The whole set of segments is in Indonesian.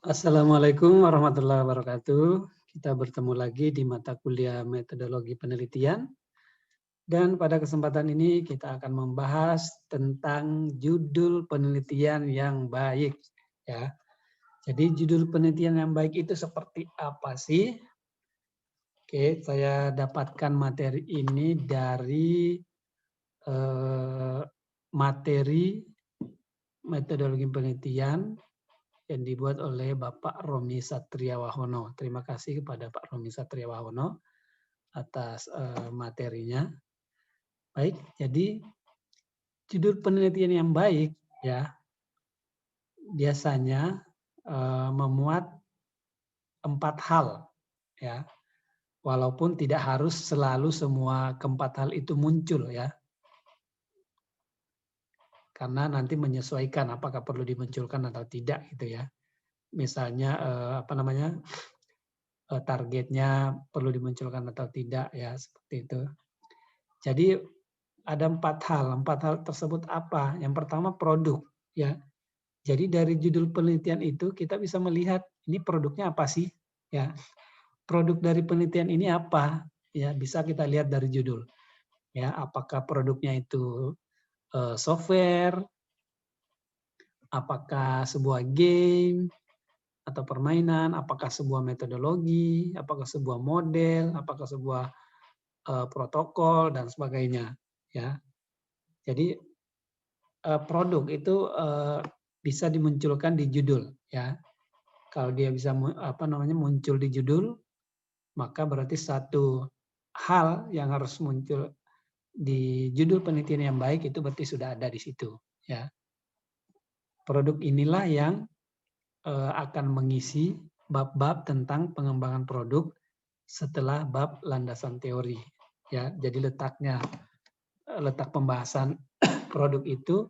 Assalamualaikum warahmatullahi wabarakatuh. Kita bertemu lagi di mata kuliah metodologi penelitian dan pada kesempatan ini kita akan membahas tentang judul penelitian yang baik ya. Jadi judul penelitian yang baik itu seperti apa sih? Oke, saya dapatkan materi ini dari materi metodologi penelitian yang dibuat oleh Bapak Romi Satriawahono. Terima kasih kepada Pak Romi Satriawahono atas materinya. Baik, jadi judul penelitian yang baik ya biasanya memuat 4 hal ya. Walaupun tidak harus selalu semua keempat hal itu muncul ya. Karena nanti menyesuaikan apakah perlu dimunculkan atau tidak gitu ya. Misalnya targetnya perlu dimunculkan atau tidak ya seperti itu. Jadi ada 4 hal. 4 hal tersebut apa? Yang pertama produk ya. Jadi dari judul penelitian itu kita bisa melihat ini produknya apa sih ya. Produk dari penelitian ini apa? Ya, bisa kita lihat dari judul. Ya, apakah produknya itu software, apakah sebuah game atau permainan, apakah sebuah metodologi, apakah sebuah model, apakah sebuah protokol dan sebagainya ya. Jadi produk itu bisa dimunculkan di judul ya. Kalau dia bisa muncul di judul, maka berarti satu hal yang harus muncul di judul penelitian yang baik itu berarti sudah ada di situ ya. Produk inilah yang akan mengisi bab-bab tentang pengembangan produk setelah bab landasan teori ya. Jadi letak pembahasan produk itu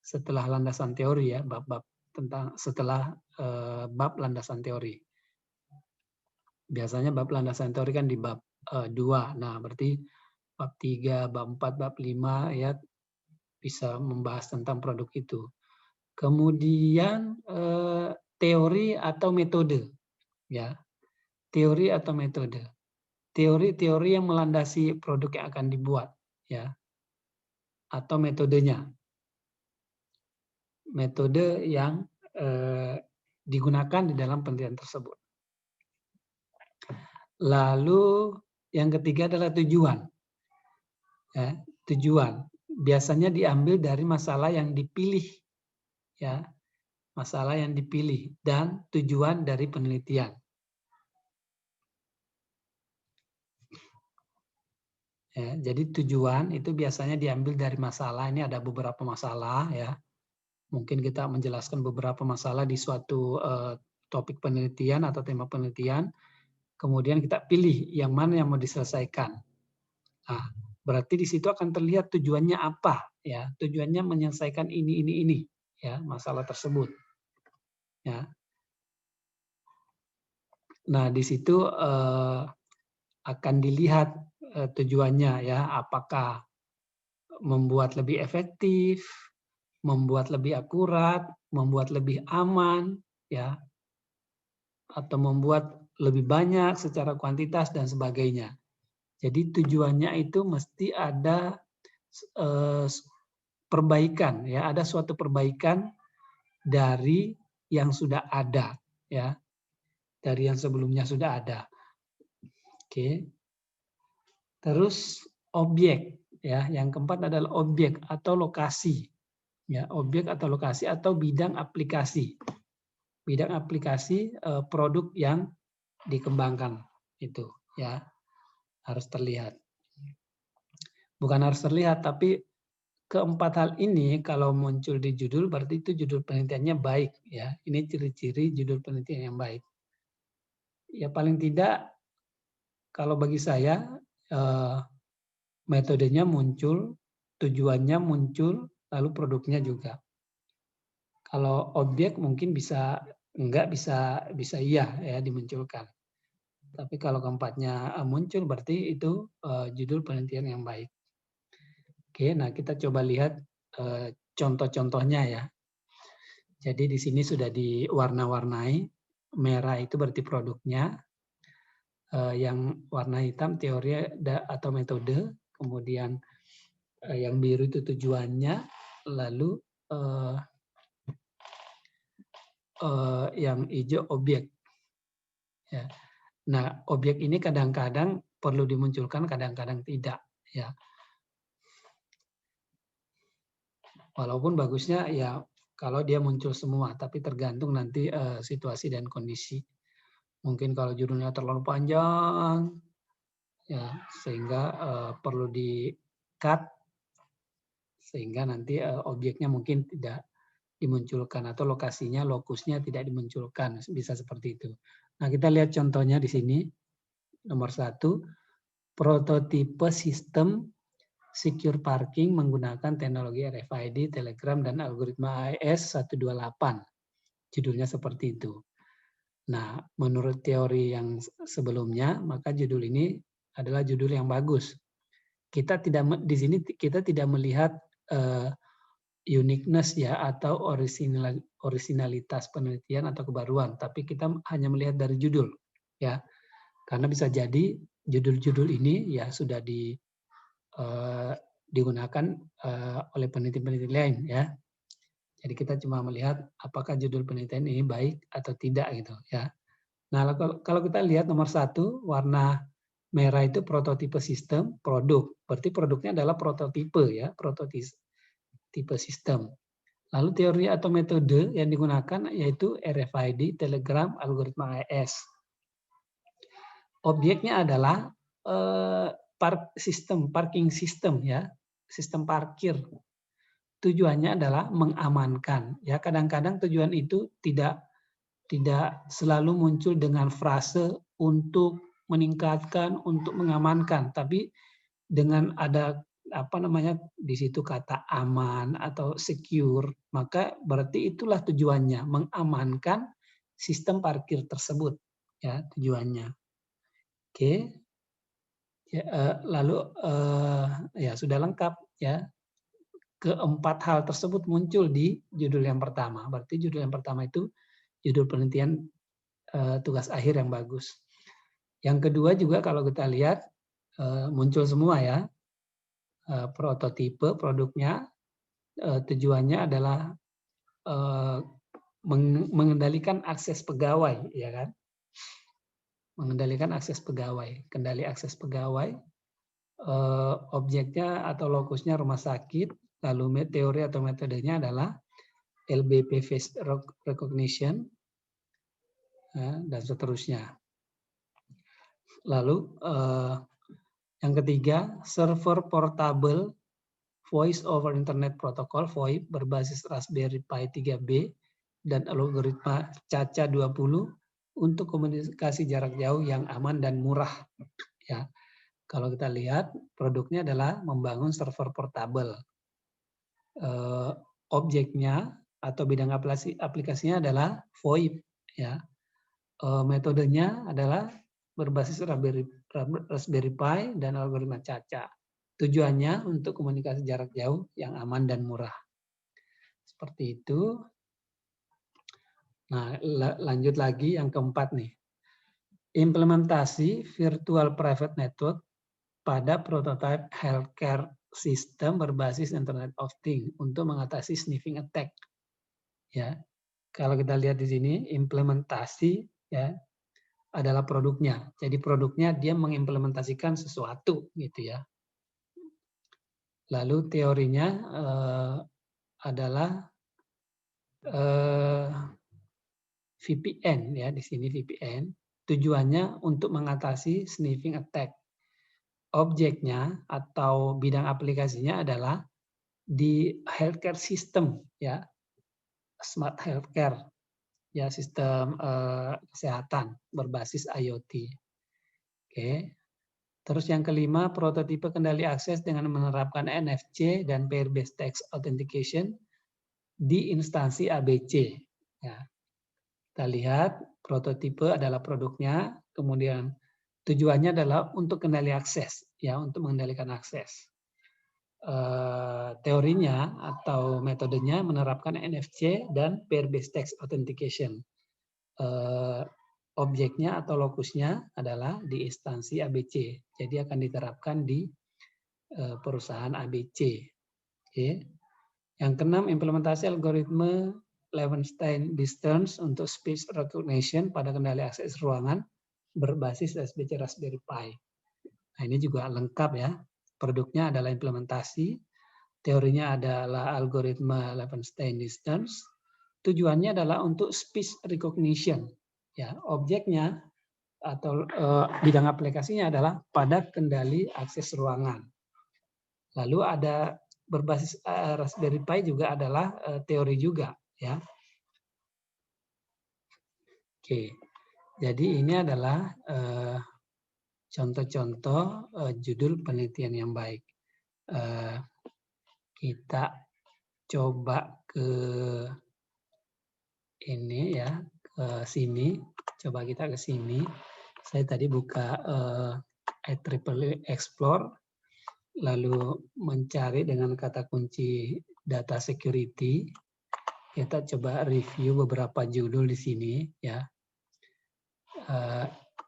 setelah landasan teori ya, bab-bab tentang setelah bab landasan teori. Biasanya bab landasan teori kan di bab 2. Nah, berarti bab 3, bab 4, bab 5 ya bisa membahas tentang produk itu. Kemudian teori atau metode ya. Teori atau metode. Teori-teori yang melandasi produk yang akan dibuat ya. Atau metodenya. Metode yang digunakan di dalam penelitian tersebut. Lalu yang ketiga adalah tujuan. Ya, tujuan biasanya diambil dari masalah yang dipilih, ya, masalah yang dipilih dan tujuan dari penelitian. Ya, jadi tujuan itu biasanya diambil dari masalah. Ini ada beberapa masalah, ya. Mungkin kita menjelaskan beberapa masalah di suatu topik penelitian atau tema penelitian. Kemudian kita pilih yang mana yang mau diselesaikan. Nah, berarti di situ akan terlihat tujuannya apa, ya. Tujuannya menyelesaikan ini, ya, masalah tersebut. Ya. Nah, di situ akan dilihat tujuannya, ya, apakah membuat lebih efektif, membuat lebih akurat, membuat lebih aman, ya, atau membuat lebih banyak secara kuantitas dan sebagainya. Jadi tujuannya itu mesti ada perbaikan, ya, ada suatu perbaikan dari yang sudah ada, ya, dari yang sebelumnya sudah ada. Oke. Terus objek, ya, yang keempat adalah objek atau lokasi, ya, objek atau lokasi atau bidang aplikasi, produk yang dikembangkan itu, ya, harus terlihat. Bukan harus terlihat, tapi keempat hal ini kalau muncul di judul berarti itu judul penelitiannya baik, ya. Ini ciri-ciri judul penelitian yang baik. Ya paling tidak kalau bagi saya metodenya muncul, tujuannya muncul, lalu produknya juga. Kalau objek mungkin bisa enggak, bisa iya ya dimunculkan. Tapi kalau keempatnya muncul berarti itu judul penelitian yang baik. Oke, nah kita coba lihat contoh-contohnya ya. Jadi di sini sudah diwarna-warnai, merah itu berarti produknya, yang warna hitam teori atau metode, kemudian yang biru itu tujuannya, lalu yang hijau objek. Ya. Nah, objek ini kadang-kadang perlu dimunculkan, kadang-kadang tidak. Ya. Walaupun bagusnya ya kalau dia muncul semua, tapi tergantung nanti situasi dan kondisi. Mungkin kalau judulnya terlalu panjang, ya sehingga perlu di-cut, sehingga nanti objeknya mungkin tidak dimunculkan atau lokasinya, lokusnya tidak dimunculkan, bisa seperti itu. Nah, kita lihat contohnya di sini. Nomor 1, prototipe sistem secure parking menggunakan teknologi RFID, Telegram, dan algoritma AES-128. Judulnya seperti itu. Nah, menurut teori yang sebelumnya, maka judul ini adalah judul yang bagus. Kita tidak di sini kita tidak melihat uniqueness ya atau originalitas penelitian atau kebaruan, tapi kita hanya melihat dari judul ya. Karena bisa jadi judul-judul ini ya sudah digunakan oleh peneliti-peneliti lain ya. Jadi kita cuma melihat apakah judul penelitian ini baik atau tidak gitu ya. Nah, kalau kita lihat nomor 1, warna merah itu prototipe sistem, produk. Berarti produknya adalah prototipe ya, prototipe sistem. Lalu teori atau metode yang digunakan yaitu RFID, Telegram, algoritma AES. Objeknya adalah parking system ya, sistem parkir. Tujuannya adalah mengamankan. Ya, kadang-kadang tujuan itu tidak selalu muncul dengan frase untuk meningkatkan, untuk mengamankan, tapi dengan ada di situ kata aman atau secure, maka berarti itulah tujuannya, mengamankan sistem parkir tersebut ya tujuannya. Oke. Ya, lalu ya sudah lengkap ya. Keempat hal tersebut muncul di judul yang pertama. Berarti judul yang pertama itu judul penelitian tugas akhir yang bagus. Yang kedua juga kalau kita lihat muncul semua ya. Prototipe produknya tujuannya adalah mengendalikan akses pegawai ya kan. Mengendalikan akses pegawai, kendali akses pegawai, objeknya atau lokusnya rumah sakit, lalu teori atau metodenya adalah LBP face recognition, dan seterusnya. Lalu yang ketiga, server portable voice over internet protocol VoIP berbasis Raspberry Pi 3B dan algoritma CACA 20 untuk komunikasi jarak jauh yang aman dan murah. Ya, kalau kita lihat produknya adalah membangun server portable. Objeknya atau bidang aplikasinya adalah VoIP. Ya, metodenya adalah berbasis Raspberry Pi dan algoritma CACA. Tujuannya untuk komunikasi jarak jauh yang aman dan murah. Seperti itu. Nah, lanjut lagi yang keempat nih. Implementasi virtual private network pada prototype healthcare system berbasis Internet of Things untuk mengatasi sniffing attack. Ya, kalau kita lihat di sini implementasi ya adalah produknya. Jadi produknya dia mengimplementasikan sesuatu gitu ya. Lalu teorinya adalah VPN ya, di sini VPN. Tujuannya untuk mengatasi sniffing attack. Objeknya atau bidang aplikasinya adalah di healthcare system ya, smart healthcare ya, sistem kesehatan berbasis IoT. Oke. Terus yang kelima, prototipe kendali akses dengan menerapkan NFC dan pair based text authentication di instansi ABC. Ya. Kita lihat prototipe adalah produknya, kemudian tujuannya adalah untuk kendali akses, ya, untuk mengendalikan akses. teorinya atau metodenya menerapkan NFC dan pair based text authentication. Objeknya atau lokusnya adalah di instansi ABC. Jadi akan diterapkan di perusahaan ABC. Oke. Yang keenam, implementasi algoritma Levenshtein distance untuk speech recognition pada kendali akses ruangan berbasis SBC Raspberry Pi. Nah, ini juga lengkap ya. Produknya adalah implementasi, teorinya adalah algoritma Levenshtein distance. Tujuannya adalah untuk speech recognition. Ya, objeknya atau bidang aplikasinya adalah pada kendali akses ruangan. Lalu ada berbasis Raspberry Pi juga adalah teori juga, ya. Oke, jadi ini adalah contoh-contoh judul penelitian yang baik. Kita coba ke ini ya, ke sini. Coba kita ke sini. Saya tadi buka IEEE Explore, lalu mencari dengan kata kunci data security. Kita coba review beberapa judul di sini ya.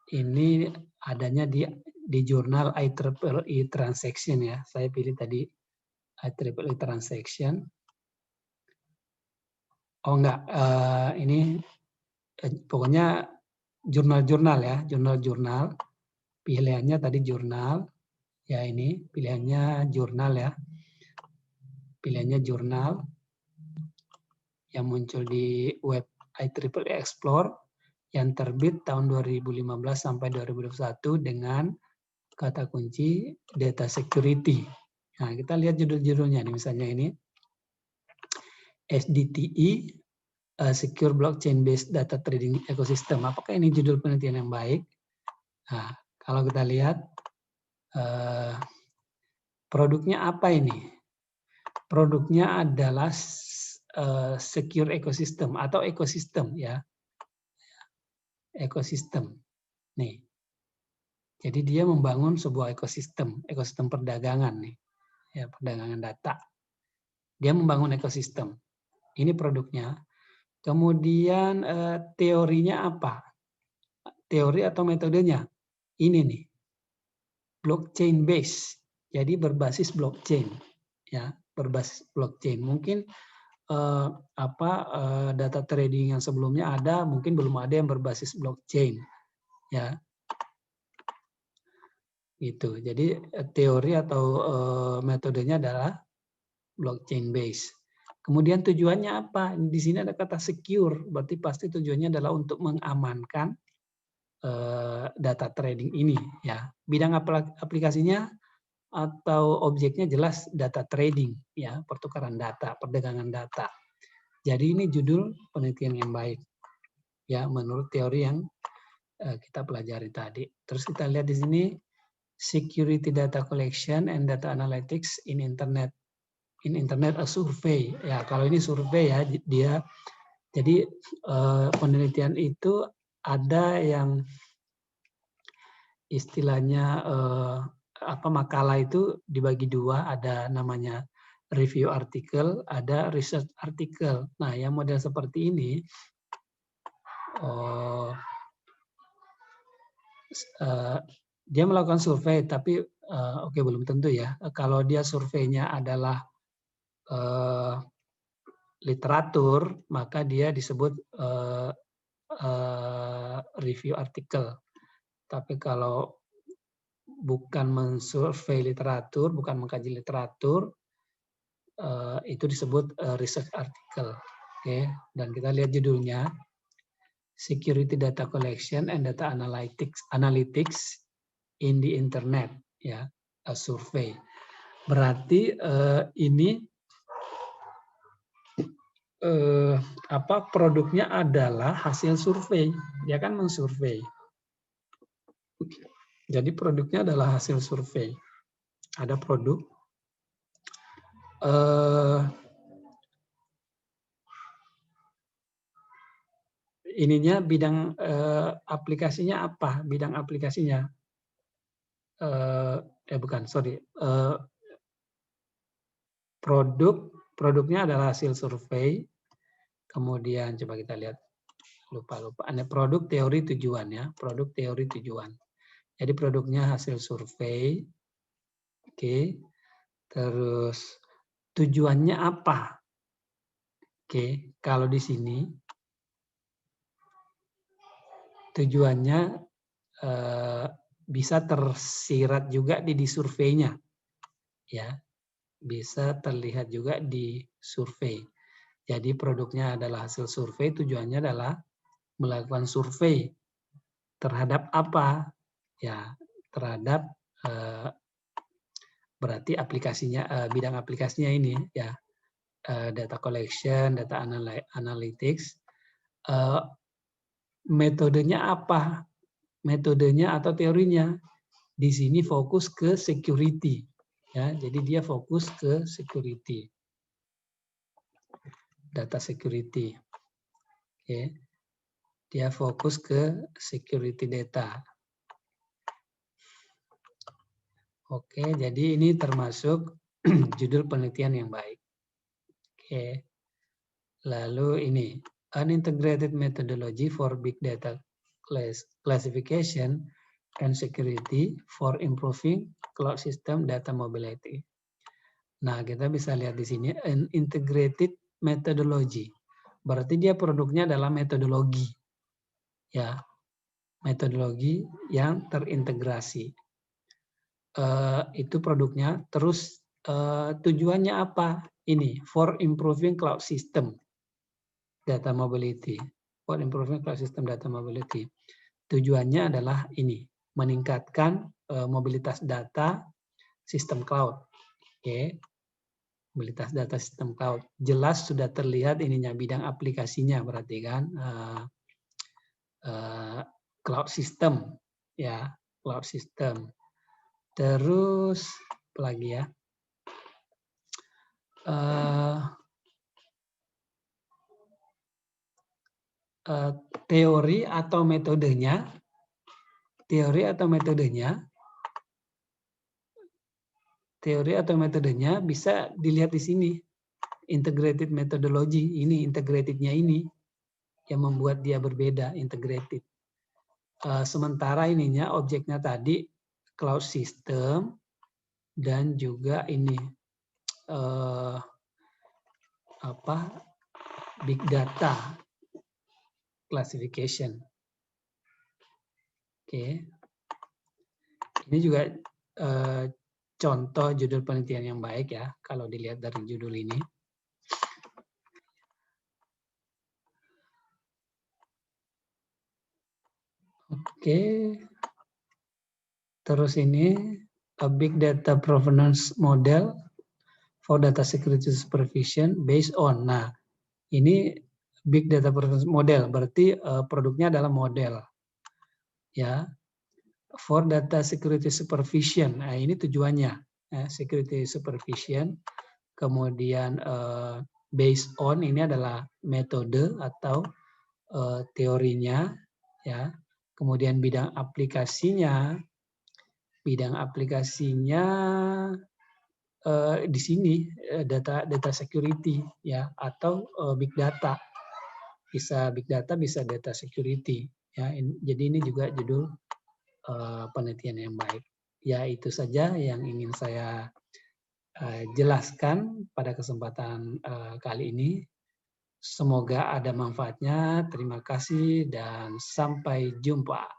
Ini adanya di jurnal IEEE Transaction ya. Saya pilih tadi IEEE Transaction. Oh enggak, ini pokoknya jurnal-jurnal ya, jurnal-jurnal. Pilihannya tadi jurnal. Ya ini pilihannya jurnal ya. Pilihannya jurnal yang muncul di web IEEE Explore yang terbit tahun 2015 sampai 2021 dengan kata kunci data security. Nah, kita lihat judul-judulnya nih, misalnya ini SDTE, Secure Blockchain Based Data Trading Ecosystem. Apakah ini judul penelitian yang baik? Nah, kalau kita lihat produknya apa ini? Produknya adalah secure ecosystem atau ekosistem ya. Ekosistem. Nih. Jadi dia membangun sebuah ekosistem perdagangan nih. Ya, perdagangan data. Dia membangun ekosistem. Ini produknya. Kemudian teorinya apa? Teori atau metodenya? Ini nih. Blockchain base. Jadi berbasis blockchain. Ya, berbasis blockchain. Mungkin data trading yang sebelumnya ada, mungkin belum ada yang berbasis blockchain. Ya. Gitu. Jadi teori atau metodenya adalah blockchain base. Kemudian tujuannya apa? Di sini ada kata secure, berarti pasti tujuannya adalah untuk mengamankan data trading ini ya. Bidang aplikasinya atau objeknya jelas data trading ya, pertukaran data, perdagangan data. Jadi ini judul penelitian yang baik ya menurut teori yang kita pelajari tadi. Terus kita lihat di sini security data collection and data analytics in internet. In internet a survey. Ya, kalau ini survei ya dia. Jadi penelitian itu ada yang istilahnya makalah itu dibagi dua, ada namanya review article, ada research article. Nah, yang model seperti ini dia melakukan survei, tapi oke, belum tentu ya. Kalau dia surveinya adalah literatur, maka dia disebut review artikel. Tapi kalau bukan mensurvei literatur, bukan mengkaji literatur, itu disebut research article. Oke, dan kita lihat judulnya Security Data Collection and Data Analytics in the Internet, ya, a survey. Berarti ini produknya adalah hasil survei. Dia kan mensurvei. Jadi produknya adalah hasil survei. Ada produk. Ininya bidang aplikasinya apa? Bidang aplikasinya bukan, sorry. Produknya adalah hasil survei. Kemudian coba kita lihat, lupa. Ada produk, teori, tujuan ya. Produk, teori, tujuan. Jadi produknya hasil survei. Oke. Terus tujuannya apa? Oke, kalau di sini tujuannya bisa tersirat juga di surveinya, ya, bisa terlihat juga di survei. Jadi produknya adalah hasil survei, tujuannya adalah melakukan survei terhadap apa? Ya, terhadap berarti aplikasinya, bidang aplikasinya ini ya, data collection, data analytics. Metodenya apa? Metodenya atau teorinya? Di sini fokus ke security. Ya, jadi dia fokus ke security. Data security. Oke. Dia fokus ke security data. Oke, jadi ini termasuk judul penelitian yang baik. Oke. Lalu ini, an integrated methodology for big data classification and security for improving cloud system data mobility. Nah, kita bisa lihat di sini an integrated methodology. Berarti dia produknya adalah metodologi. Ya. Metodologi yang terintegrasi. Itu produknya. Terus tujuannya apa? Ini for improving cloud system data mobility. For improving cloud system data mobility. Tujuannya adalah ini, meningkatkan mobilitas data sistem cloud. Oke. Mobilitas data sistem cloud. Jelas sudah terlihat ininya bidang aplikasinya berarti kan cloud system ya, cloud system. Terus apa lagi ya? Teori atau metodenya, bisa dilihat di sini. Integrated methodology, ini integratednya ini yang membuat dia berbeda, integrated. Sementara ininya objeknya tadi cloud system dan juga ini big data classification. Oke. Ini juga contoh judul penelitian yang baik ya, kalau dilihat dari judul ini. Oke. Terus ini, a big data provenance model for data security supervision based on. Nah, ini big data provenance model, berarti produknya adalah model. Ya, for data security supervision. Nah, ini tujuannya, security supervision. Kemudian based on ini adalah metode atau teorinya, ya. Kemudian bidang aplikasinya di sini data security ya, atau big data. Bisa big data, bisa data security ya. Jadi ini juga judul penelitian yang baik. Ya, itu saja yang ingin saya jelaskan pada kesempatan kali ini. Semoga ada manfaatnya. Terima kasih dan sampai jumpa.